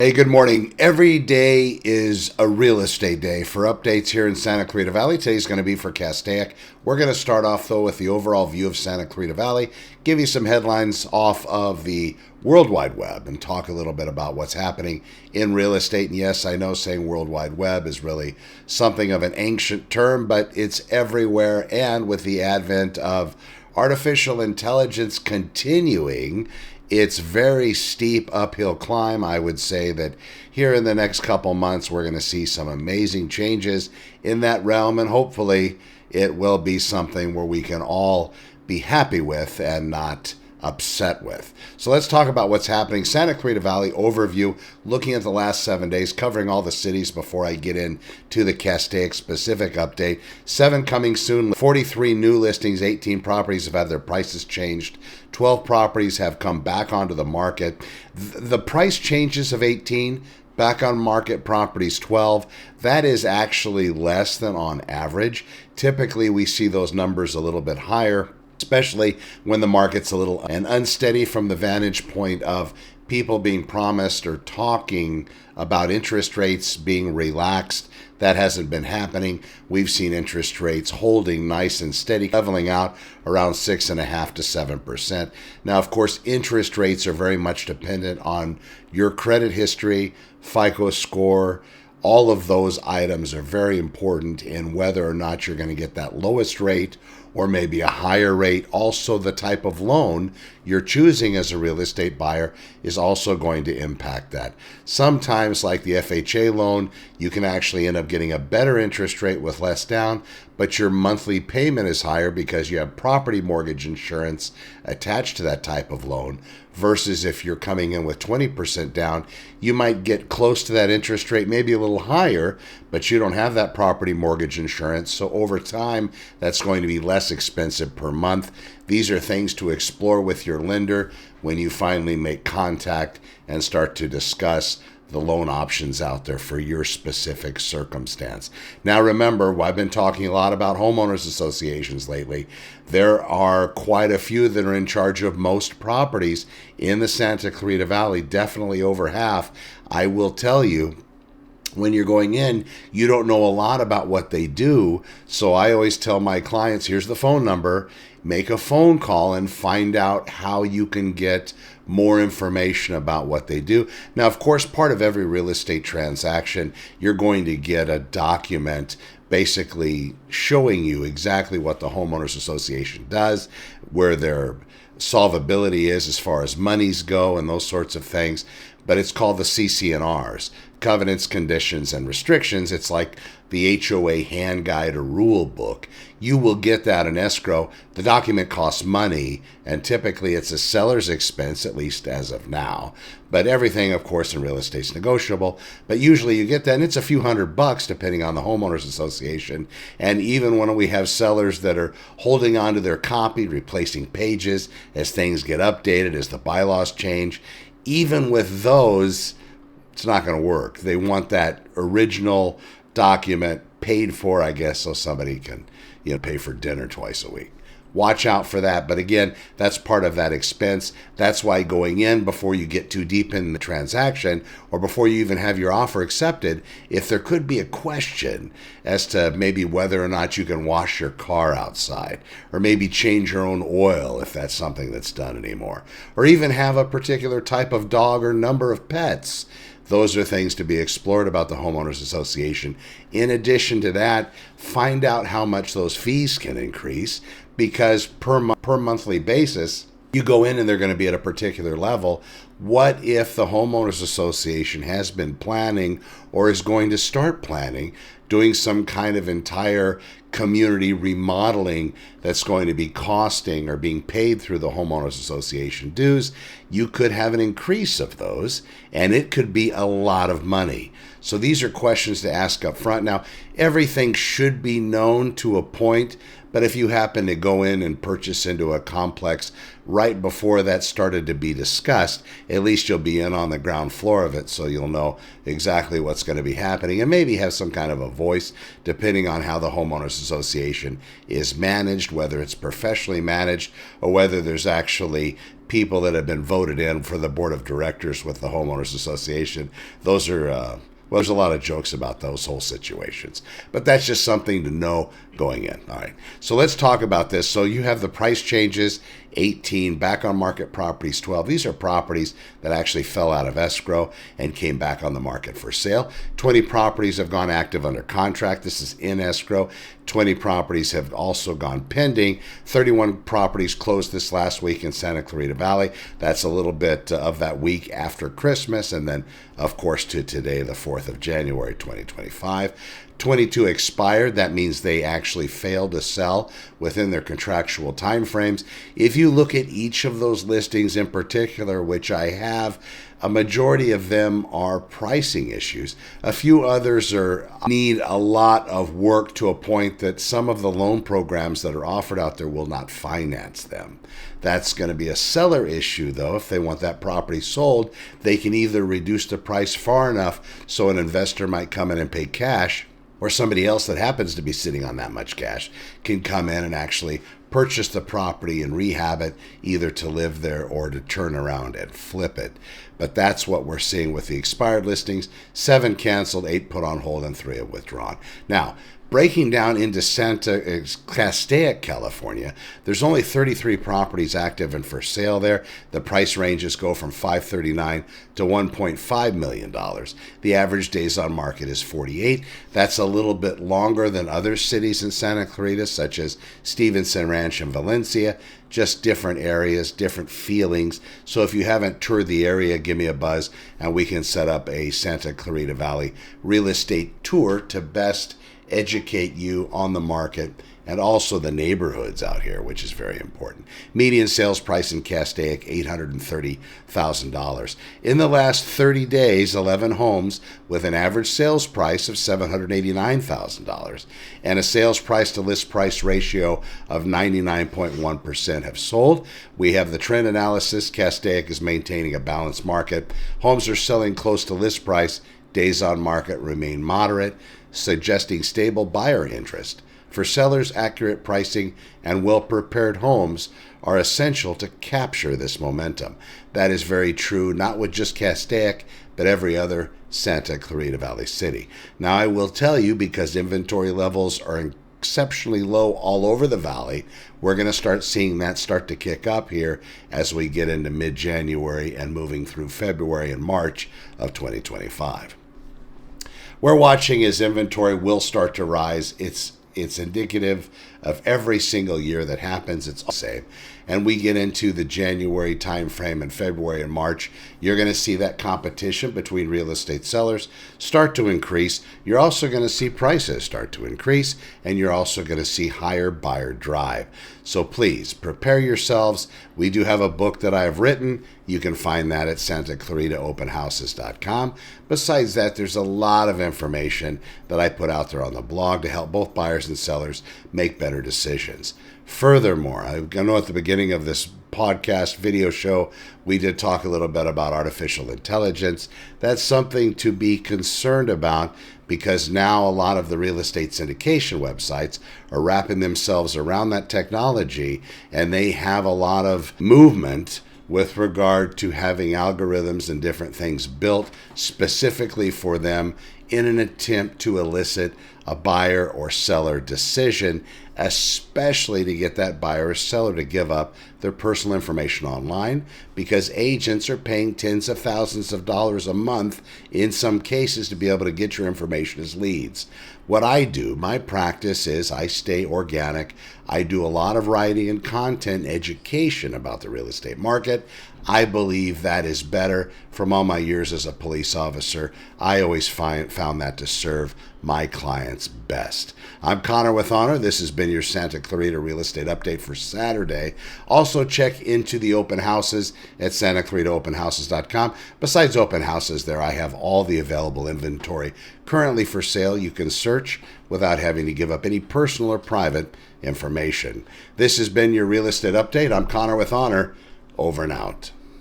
Hey, good morning. Every day is a real estate day. For updates here in Santa Clarita Valley, today's going to be for Castaic. We're going to start off, though, with the overall view of Santa Clarita Valley, give you some headlines off of the World Wide Web, and talk a little bit about what's happening in real estate. And yes, I know saying World Wide Web is really something of an ancient term, but it's everywhere. And with the advent of artificial intelligence continuing its very steep uphill climb, I would say that here in the next couple months, we're going to see some amazing changes in that realm, and hopefully it will be something where we can all be happy with and not upset with. So let's talk about what's happening. Santa Clarita Valley overview, looking at the last 7 days, covering all the cities before I get into the Castaic specific update. 7 coming soon, 43 new listings, 18 properties have had their prices changed. 12 properties have come back onto the market. The price changes of 18, back on market properties 12, that is actually less than on average. Typically, we see those numbers a little bit higher, especially when the market's a little unsteady from the vantage point of people being promised or talking about interest rates being relaxed. That hasn't been happening. We've seen interest rates holding nice and steady, leveling out around 6.5% to 7%. Now, of course, interest rates are very much dependent on your credit history, FICO score. All of those items are very important in whether or not you're going to get that lowest rate or maybe a higher rate. Also, the type of loan you're choosing as a real estate buyer is also going to impact that. Sometimes, like the FHA loan, you can actually end up getting a better interest rate with less down, but your monthly payment is higher because you have property mortgage insurance attached to that type of loan. Versus if you're coming in with 20% down, you might get close to that interest rate, maybe a little higher, but you don't have that property mortgage insurance. So over time, that's going to be less expensive per month. These are things to explore with your lender when you finally make contact and start to discuss the loan options out there for your specific circumstance. Now remember, I've been talking a lot about homeowners associations lately. There are quite a few that are in charge of most properties in the Santa Clarita Valley, definitely over half. I will tell you, when you're going in, you don't know a lot about what they do. So I always tell my clients, here's the phone number, make a phone call and find out how you can get more information about what they do. Now, of course, part of every real estate transaction, you're going to get a document basically showing you exactly what the homeowners association does, where their solvability is as far as monies go and those sorts of things. But it's called the CC&Rs, covenants, conditions, and restrictions. It's like the HOA hand guide or rule book. You will get that in escrow. The document costs money, and typically it's a seller's expense, at least as of now. But everything, of course, in real estate is negotiable. But usually you get that, and it's a few $100 depending on the homeowners association. And even when we have sellers that are holding on to their copy, replacing pages as things get updated, as the bylaws change, even with those, it's not going to work. They want that original document paid for, I guess, so somebody can, pay for dinner twice a week. Watch out for that. But again, that's part of that expense. That's why going in, before you get too deep in the transaction or before you even have your offer accepted, if there could be a question as to maybe whether or not you can wash your car outside, or maybe change your own oil if that's something that's done anymore, or even have a particular type of dog or number of pets. Those are things to be explored about the homeowners association. In addition to that, find out how much those fees can increase, because per monthly basis, you go in and they're going to be at a particular level. What if the homeowners association has been planning or is going to start planning doing some kind of entire community remodeling that's going to be costing or being paid through the homeowners association dues? You could have an increase of those, and it could be a lot of money. So these are questions to ask up front. Now, everything should be known to a point, but if you happen to go in and purchase into a complex right before that started to be discussed, at least you'll be in on the ground floor of it, so you'll know exactly what's going to be happening and maybe have some kind of a voice depending on how the homeowners homeowners association is managed, whether it's professionally managed or whether there's actually people that have been voted in for the board of directors with the homeowners association. Those are well, there's a lot of jokes about those whole situations, but that's just something to know going in. All right, so let's talk about this. So you have the price changes, 18, back on market properties, 12. These are properties that actually fell out of escrow and came back on the market for sale. 20 properties have gone active under contract. This is in escrow. 20 properties have also gone pending. 31 properties closed this last week in Santa Clarita Valley. That's a little bit of that week after Christmas, and then, of course, to today, the 4th of January, 2025. 22 expired. That means they actually failed to sell within their contractual timeframes. If you look at each of those listings in particular, which I have, a majority of them are pricing issues. A few others need a lot of work to a point that some of the loan programs that are offered out there will not finance them. That's going to be a seller issue, though. If they want that property sold, they can either reduce the price far enough so an investor might come in and pay cash, or somebody else that happens to be sitting on that much cash can come in and actually purchase the property and rehab it, either to live there or to turn around and flip it. But that's what we're seeing with the expired listings. 7 canceled, 8 put on hold, and 3 have withdrawn. Now, breaking down into Castaic, California, there's only 33 properties active and for sale there. The price ranges go from $539 to $1.5 million. The average days on market is 48. That's a little bit longer than other cities in Santa Clarita, such as Stevenson Ranch and Valencia. Just different areas, different feelings. So if you haven't toured the area, give me a buzz and we can set up a Santa Clarita Valley real estate tour to best educate you on the market and also the neighborhoods out here, which is very important. Median sales price in Castaic, $830,000. In the last 30 days, 11 homes with an average sales price of $789,000 and a sales price to list price ratio of 99.1% have sold. We have the trend analysis. Castaic is maintaining a balanced market. Homes are selling close to list price. Days on market remain moderate, suggesting stable buyer interest. For sellers, accurate pricing and well-prepared homes are essential to capture this momentum. That is very true, not with just Castaic, but every other Santa Clarita Valley city. Now, I will tell you, because inventory levels are exceptionally low all over the valley, we're going to start seeing that start to kick up here as we get into mid-January and moving through February and March of 2025. We're watching as inventory will start to rise. It's indicative of every single year that happens. It's the same. And we get into the January timeframe and February and March, you're going to see that competition between real estate sellers start to increase. You're also going to see prices start to increase, and you're also going to see higher buyer drive. So please prepare yourselves. We do have a book that I have written. You can find that at SantaClaritaOpenHouses.com. Besides that, there's a lot of information that I put out there on the blog to help both buyers and sellers make better decisions. Furthermore, I know at the beginning of this podcast video show, we did talk a little bit about artificial intelligence. That's something to be concerned about, because now a lot of the real estate syndication websites are wrapping themselves around that technology, and they have a lot of movement with regard to having algorithms and different things built specifically for them in an attempt to elicit a buyer or seller decision, especially to get that buyer or seller to give up their personal information online, because agents are paying tens of thousands of dollars a month in some cases to be able to get your information as leads. What I do, my practice is I stay organic. I do a lot of writing and content education about the real estate market. I believe that is better. From all my years as a police officer, I always found that to serve my clients best. I'm Connor with Honor. This has been your Santa Clarita Real Estate Update for Saturday. Also check into the open houses at SantaClaritaOpenHouses.com. Besides open houses there, I have all the available inventory currently for sale. You can search without having to give up any personal or private information. This has been your Real Estate Update. I'm Connor with Honor. Over and out.